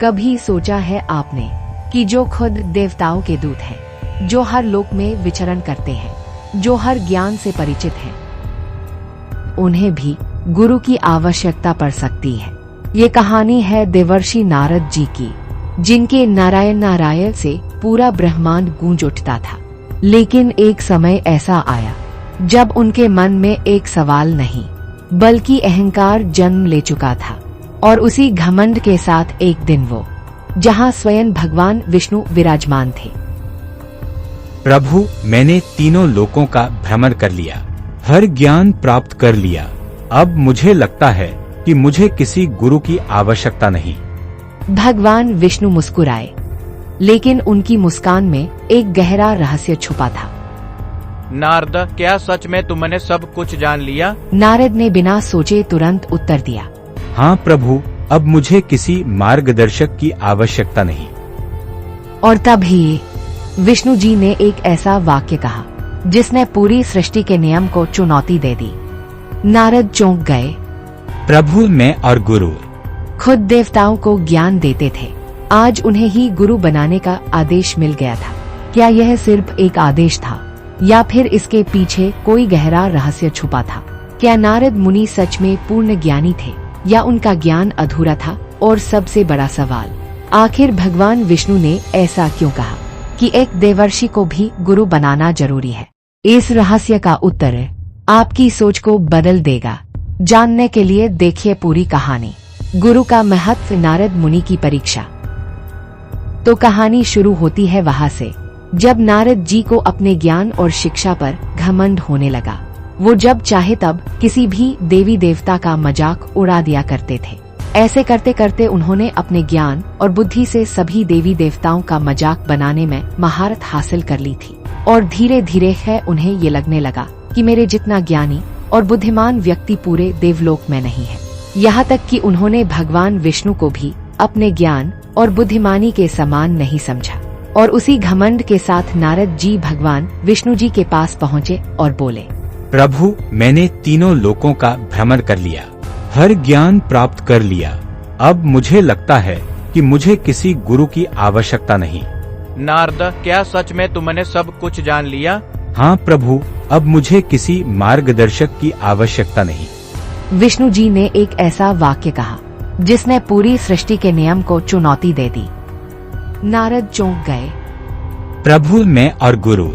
कभी सोचा है आपने कि जो खुद देवताओं के दूत हैं, जो हर लोक में विचरण करते हैं, जो हर ज्ञान से परिचित हैं, उन्हें भी गुरु की आवश्यकता पड़ सकती है। ये कहानी है देवर्षि नारद जी की, जिनके नारायण नारायण से पूरा ब्रह्मांड गूंज उठता था। लेकिन एक समय ऐसा आया जब उनके मन में एक सवाल नहीं बल्कि अहंकार जन्म ले चुका था। और उसी घमंड के साथ एक दिन वो, जहां स्वयं भगवान विष्णु विराजमान थे। प्रभु, मैंने तीनों लोकों का भ्रमण कर लिया, हर ज्ञान प्राप्त कर लिया। अब मुझे लगता है कि मुझे किसी गुरु की आवश्यकता नहीं। भगवान विष्णु मुस्कुराए, लेकिन उनकी मुस्कान में एक गहरा रहस्य छुपा था। नारद, क्या सच में तुमने सब कुछ जान लिया? नारद ने बिना सोचे तुरंत उत्तर दिया। हाँ प्रभु, अब मुझे किसी मार्गदर्शक की आवश्यकता नहीं। और तभी विष्णु जी ने एक ऐसा वाक्य कहा जिसने पूरी सृष्टि के नियम को चुनौती दे दी। नारद चौंक गए। प्रभु, मैं और गुरु खुद देवताओं को ज्ञान देते थे, आज उन्हें ही गुरु बनाने का आदेश मिल गया था। क्या यह सिर्फ एक आदेश था या फिर इसके पीछे कोई गहरा रहस्य छुपा था? क्या नारद मुनि सच में पूर्ण ज्ञानी थे या उनका ज्ञान अधूरा था? और सबसे बड़ा सवाल, आखिर भगवान विष्णु ने ऐसा क्यों कहा कि एक देवर्षि को भी गुरु बनाना जरूरी है? इस रहस्य का उत्तर आपकी सोच को बदल देगा। जानने के लिए देखिए पूरी कहानी। गुरु का महत्व, नारद मुनि की परीक्षा। तो कहानी शुरू होती है वहाँ से, जब नारद जी को अपने ज्ञान और शिक्षा पर घमंड होने लगा। वो जब चाहे तब किसी भी देवी देवता का मजाक उड़ा दिया करते थे। ऐसे करते करते उन्होंने अपने ज्ञान और बुद्धि से सभी देवी देवताओं का मजाक बनाने में महारत हासिल कर ली थी। और धीरे धीरे है उन्हें ये लगने लगा कि मेरे जितना ज्ञानी और बुद्धिमान व्यक्ति पूरे देवलोक में नहीं है। यहाँ तक कि उन्होंने भगवान विष्णु को भी अपने ज्ञान और बुद्धिमानी के समान नहीं समझा। और उसी घमंड के साथ नारद जी भगवान विष्णु जी के पास पहुँचे और बोले, प्रभु, मैंने तीनों लोकों का भ्रमण कर लिया, हर ज्ञान प्राप्त कर लिया। अब मुझे लगता है कि मुझे किसी गुरु की आवश्यकता नहीं। नारद, क्या सच में तुमने सब कुछ जान लिया? हाँ प्रभु, अब मुझे किसी मार्गदर्शक की आवश्यकता नहीं। विष्णु जी ने एक ऐसा वाक्य कहा जिसने पूरी सृष्टि के नियम को चुनौती दे दी। नारद चौंक गए। प्रभु, मैं और गुरु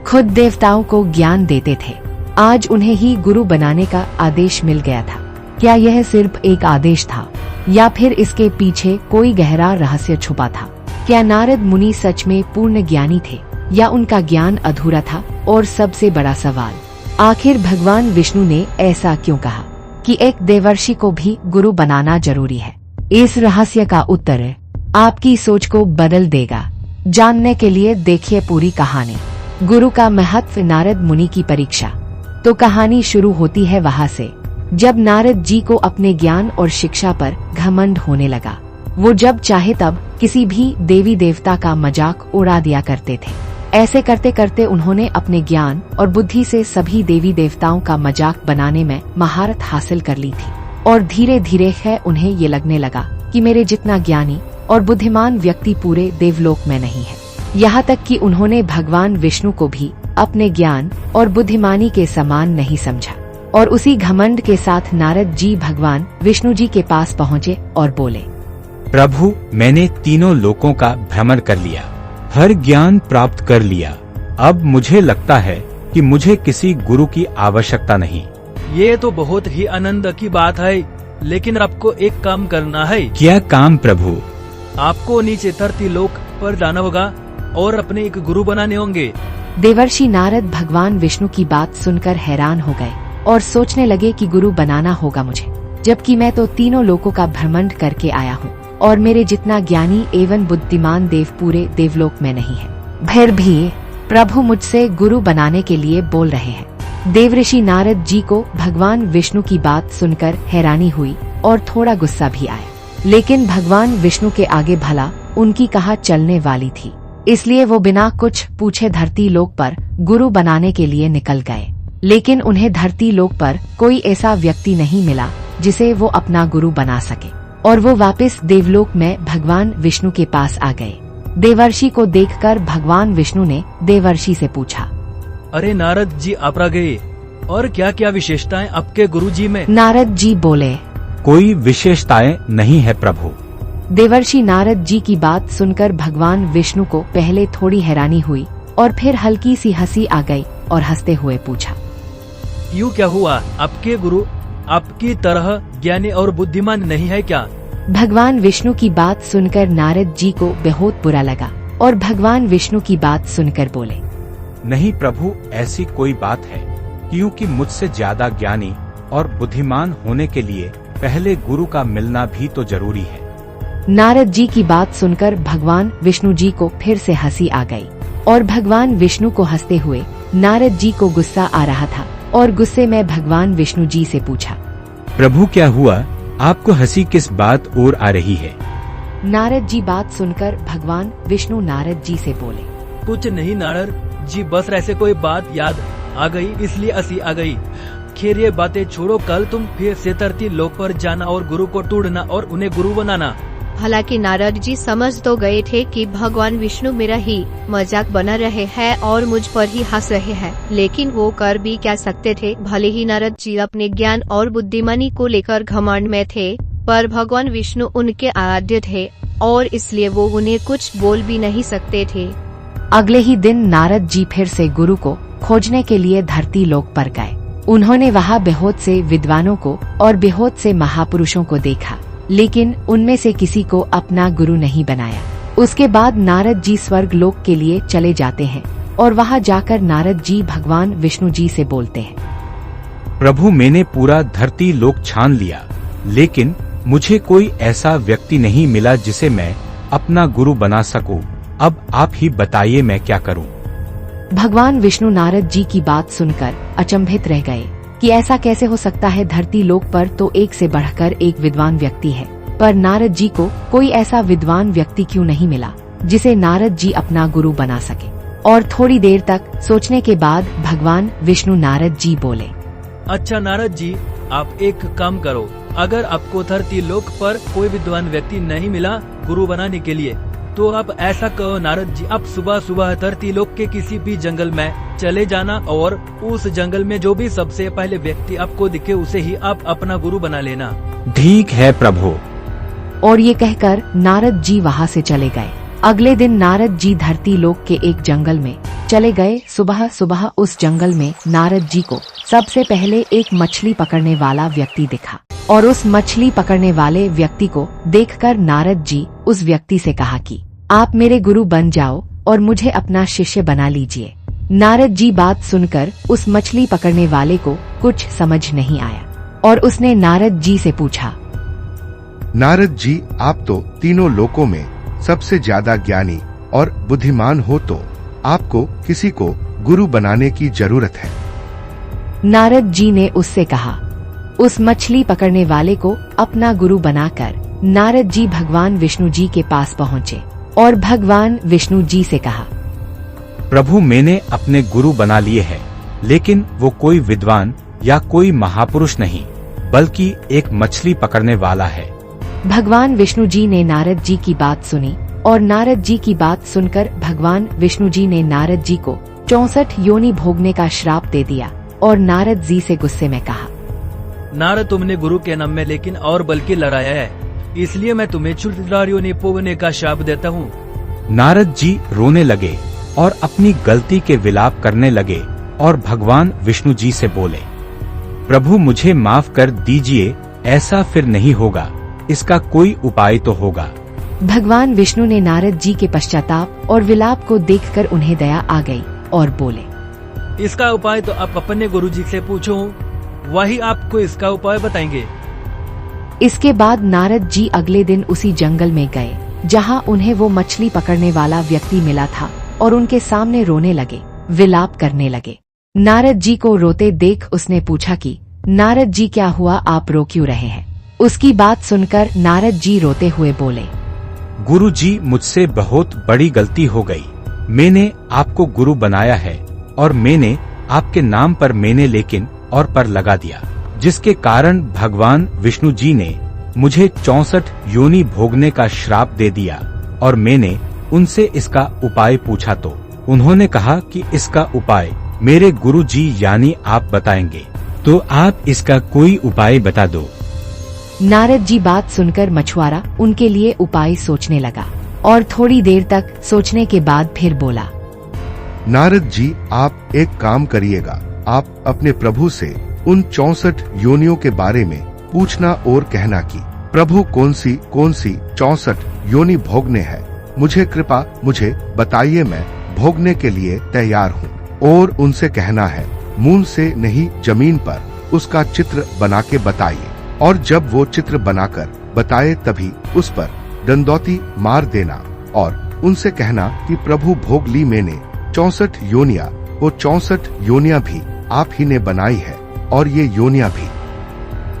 खुद देवताओं को ज्ञान देते थे, आज उन्हें ही गुरु बनाने का आदेश मिल गया था। क्या यह सिर्फ एक आदेश था या फिर इसके पीछे कोई गहरा रहस्य छुपा था? क्या नारद मुनि सच में पूर्ण ज्ञानी थे या उनका ज्ञान अधूरा था? और सबसे बड़ा सवाल, आखिर भगवान विष्णु ने ऐसा क्यों कहा कि एक देवर्षि को भी गुरु बनाना जरूरी है? इस रहस्य का उत्तर आपकी सोच को बदल देगा। जानने के लिए देखिए पूरी कहानी। गुरु का महत्व, नारद मुनि की परीक्षा। तो कहानी शुरू होती है वहाँ से, जब नारद जी को अपने ज्ञान और शिक्षा पर घमंड होने लगा। वो जब चाहे तब किसी भी देवी देवता का मजाक उड़ा दिया करते थे। ऐसे करते करते उन्होंने अपने ज्ञान और बुद्धि से सभी देवी देवताओं का मजाक बनाने में महारत हासिल कर ली थी। और धीरे धीरे है उन्हें ये लगने लगा कि मेरे जितना ज्ञानी और बुद्धिमान व्यक्ति पूरे देवलोक में नहीं है। यहाँ तक कि उन्होंने भगवान विष्णु को भी अपने ज्ञान और बुद्धिमानी के समान नहीं समझा। और उसी घमंड के साथ नारद जी भगवान विष्णु जी के पास पहुँचे और बोले, प्रभु, मैंने तीनों लोकों का भ्रमण कर लिया, हर ज्ञान प्राप्त कर लिया। अब मुझे लगता है कि मुझे किसी गुरु की आवश्यकता नहीं। ये तो बहुत ही आनंद की बात है, लेकिन आपको एक काम करना है। क्या काम प्रभु? आपको नीचे धरती लोक पर जाना होगा और अपने एक गुरु बनाने होंगे। देवर्षि नारद भगवान विष्णु की बात सुनकर हैरान हो गए और सोचने लगे कि गुरु बनाना होगा मुझे, जबकि मैं तो तीनों लोकों का भ्रमण करके आया हूँ और मेरे जितना ज्ञानी एवं बुद्धिमान देव पूरे देवलोक में नहीं है। फिर भी प्रभु मुझसे गुरु बनाने के लिए बोल रहे हैं। देवर्षि नारद जी को भगवान विष्णु की बात सुनकर हैरानी हुई और थोड़ा गुस्सा भी आया। लेकिन भगवान विष्णु के आगे भला उनकी कहा चलने वाली थी, इसलिए वो बिना कुछ पूछे धरती लोक पर गुरु बनाने के लिए निकल गए। लेकिन उन्हें धरती लोक पर कोई ऐसा व्यक्ति नहीं मिला जिसे वो अपना गुरु बना सके। और वो वापस देवलोक में भगवान विष्णु के पास आ गए। देवर्षि को देखकर भगवान विष्णु ने देवर्षि से पूछा, अरे नारद जी आप आ गए, और क्या क्या विशेषताएं आपके गुरु जी में? नारद जी बोले, कोई विशेषताएं नहीं है प्रभु। देवर्षि नारद जी की बात सुनकर भगवान विष्णु को पहले थोड़ी हैरानी हुई और फिर हल्की सी हंसी आ गई और हंसते हुए पूछा, यूँ क्या हुआ? आपके गुरु आपकी तरह ज्ञानी और बुद्धिमान नहीं है क्या? भगवान विष्णु की बात सुनकर नारद जी को बहुत बुरा लगा और भगवान विष्णु की बात सुनकर बोले, नहीं प्रभु, ऐसी कोई बात है, क्योंकि मुझसे ज्यादा ज्ञानी और बुद्धिमान होने के लिए पहले गुरु का मिलना भी तो जरूरी है। नारद जी की बात सुनकर भगवान विष्णु जी को फिर से हंसी आ गई और भगवान विष्णु को हंसते हुए नारद जी को गुस्सा आ रहा था और गुस्से में भगवान विष्णु जी से पूछा, प्रभु क्या हुआ? आपको हंसी किस बात और आ रही है? नारद जी बात सुनकर भगवान विष्णु नारद जी से बोले, कुछ नहीं नारद जी, बस ऐसे कोई बात याद आ गई इसलिए हंसी आ गई। खैर ये बातें छोड़ो, कल तुम फिर से धरती लोक पर जाना और गुरु को ढूंढना और उन्हें गुरु बनाना। हालांकि नारद जी समझ तो गए थे कि भगवान विष्णु मेरा ही मजाक बना रहे हैं और मुझ पर ही हंस रहे हैं, लेकिन वो कर भी क्या सकते थे। भले ही नारद जी अपने ज्ञान और बुद्धिमानी को लेकर घमंड में थे, पर भगवान विष्णु उनके आराध्य थे और इसलिए वो उन्हें कुछ बोल भी नहीं सकते थे। अगले ही दिन नारद जी फिर से गुरु को खोजने के लिए धरती लोक पर गए। उन्होंने वहाँ बहुत से विद्वानों को और बहुत से महापुरुषों को देखा, लेकिन उनमें से किसी को अपना गुरु नहीं बनाया। उसके बाद नारद जी स्वर्ग लोक के लिए चले जाते हैं और वहाँ जाकर नारद जी भगवान विष्णु जी से बोलते हैं, प्रभु मैंने पूरा धरती लोक छान लिया, लेकिन मुझे कोई ऐसा व्यक्ति नहीं मिला जिसे मैं अपना गुरु बना सकूं। अब आप ही बताइए मैं क्या करूं? भगवान विष्णु नारद जी की बात सुनकर अचंभित रह गए कि ऐसा कैसे हो सकता है। धरती लोक पर तो एक से बढ़कर एक विद्वान व्यक्ति है, पर नारद जी को कोई ऐसा विद्वान व्यक्ति क्यों नहीं मिला जिसे नारद जी अपना गुरु बना सके। और थोड़ी देर तक सोचने के बाद भगवान विष्णु नारद जी बोले, अच्छा नारद जी, आप एक काम करो, अगर आपको धरती लोक पर कोई विद्वान व्यक्ति नहीं मिला गुरु बनाने के लिए, तो आप ऐसा कहो नारद जी, आप सुबह सुबह धरती लोक के किसी भी जंगल में चले जाना और उस जंगल में जो भी सबसे पहले व्यक्ति आपको दिखे उसे ही आप अपना गुरु बना लेना। ठीक है प्रभु। और ये कहकर नारद जी वहाँ से चले गए। अगले दिन नारद जी धरती लोक के एक जंगल में चले गए। सुबह सुबह उस जंगल में नारद जी को सबसे पहले एक मछली पकड़ने वाला व्यक्ति दिखा और उस मछली पकड़ने वाले व्यक्ति को देखकर नारद जी उस व्यक्ति से कहा कि आप मेरे गुरु बन जाओ और मुझे अपना शिष्य बना लीजिए। नारद जी बात सुनकर उस मछली पकड़ने वाले को कुछ समझ नहीं आया और उसने नारद जी से पूछा, नारद जी, आप तो तीनों लोकों में सबसे ज्यादा ज्ञानी और बुद्धिमान हो, तो आपको किसी को गुरु बनाने की जरूरत है। नारद जी ने उससे कहा। उस मछली पकड़ने वाले को अपना गुरु बनाकर नारद जी भगवान विष्णु जी के पास पहुँचे और भगवान विष्णु जी से कहा, प्रभु मैंने अपने गुरु बना लिए हैं, लेकिन वो कोई विद्वान या कोई महापुरुष नहीं, बल्कि एक मछली पकड़ने वाला है। भगवान विष्णु जी ने नारद जी की बात सुनी और नारद जी की बात सुनकर भगवान विष्णु जी ने नारद जी को 64 योनि भोगने का श्राप दे दिया और नारद जी से गुस्से में कहा, नारद, तुमने गुरु के नाम में लेकिन और बल्कि लड़ाया है, इसलिए मैं तुम्हें 64 योनि भोगने का श्राप देता हूँ। नारद जी रोने लगे और अपनी गलती के विलाप करने लगे और भगवान विष्णु जी से बोले, प्रभु मुझे माफ कर दीजिए, ऐसा फिर नहीं होगा, इसका कोई उपाय तो होगा। भगवान विष्णु ने नारद जी के पश्चाताप और विलाप को देखकर उन्हें दया आ गई और बोले, इसका उपाय तो आप अपने गुरु जी से पूछो, वही आपको इसका उपाय बताएंगे। इसके बाद नारद जी अगले दिन उसी जंगल में गए जहां उन्हें वो मछली पकड़ने वाला व्यक्ति मिला था और उनके सामने रोने लगे, विलाप करने लगे। नारद जी को रोते देख उसने पूछा कि नारद जी क्या हुआ, आप रो क्यों रहे हैं? उसकी बात सुनकर नारद जी रोते हुए बोले, गुरु जी मुझसे बहुत बड़ी गलती हो गई, मैंने आपको गुरु बनाया है और मैंने आपके नाम पर मैंने लेकिन और पर लगा दिया, जिसके कारण भगवान विष्णु जी ने मुझे 64 योनि भोगने का श्राप दे दिया और मैंने उनसे इसका उपाय पूछा तो उन्होंने कहा कि इसका उपाय मेरे गुरु जी यानी आप बताएंगे, तो आप इसका कोई उपाय बता दो। नारद जी बात सुनकर मछुआरा उनके लिए उपाय सोचने लगा और थोड़ी देर तक सोचने के बाद फिर बोला, नारद जी आप एक काम करिएगा, आप अपने प्रभु से उन 64 योनियों के बारे में पूछना और कहना कि प्रभु कौन सी 64 योनि भोगने हैं, मुझे बताइए, मैं भोगने के लिए तैयार हूँ। और उनसे कहना है मून से नहीं जमीन पर उसका चित्र बना के बताइए, और जब वो चित्र बनाकर बताए तभी उस पर दंडौती मार देना, और उनसे कहना कि प्रभु भोग ली मैंने 64 योनियां, वो 64 योनियां भी आप ही ने बनाई है और ये योनियां भी।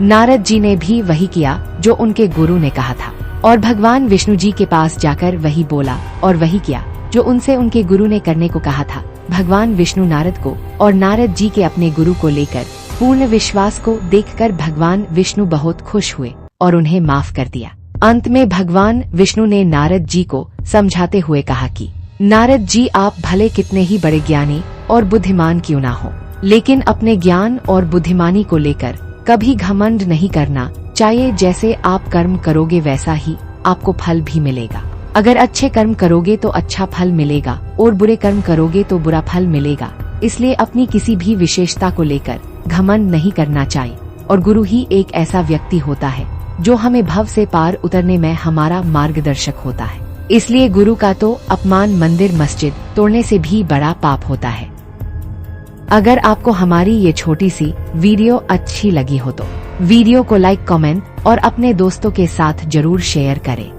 नारद जी ने भी वही किया जो उनके गुरु ने कहा था और भगवान विष्णु जी के पास जाकर वही बोला और वही किया जो उनसे उनके गुरु ने करने को कहा था। भगवान विष्णु नारद को और नारद जी के अपने गुरु को लेकर पूर्ण विश्वास को देखकर भगवान विष्णु बहुत खुश हुए और उन्हें माफ कर दिया। अंत में भगवान विष्णु ने नारद जी को समझाते हुए कहा कि नारद जी आप भले कितने ही बड़े ज्ञानी और बुद्धिमान क्यों ना हो, लेकिन अपने ज्ञान और बुद्धिमानी को लेकर कभी घमंड नहीं करना चाहिए। जैसे आप कर्म करोगे वैसा ही आपको फल भी मिलेगा। अगर अच्छे कर्म करोगे तो अच्छा फल मिलेगा और बुरे कर्म करोगे तो बुरा फल मिलेगा। इसलिए अपनी किसी भी विशेषता को लेकर घमंड नहीं करना चाहिए। और गुरु ही एक ऐसा व्यक्ति होता है जो हमें भव से पार उतरने में हमारा मार्गदर्शक होता है। इसलिए गुरु का तो अपमान मंदिर मस्जिद तोड़ने से भी बड़ा पाप होता है। अगर आपको हमारी ये छोटी सी वीडियो अच्छी लगी हो तो वीडियो को लाइक, कमेंट और अपने दोस्तों के साथ जरूर शेयर करें।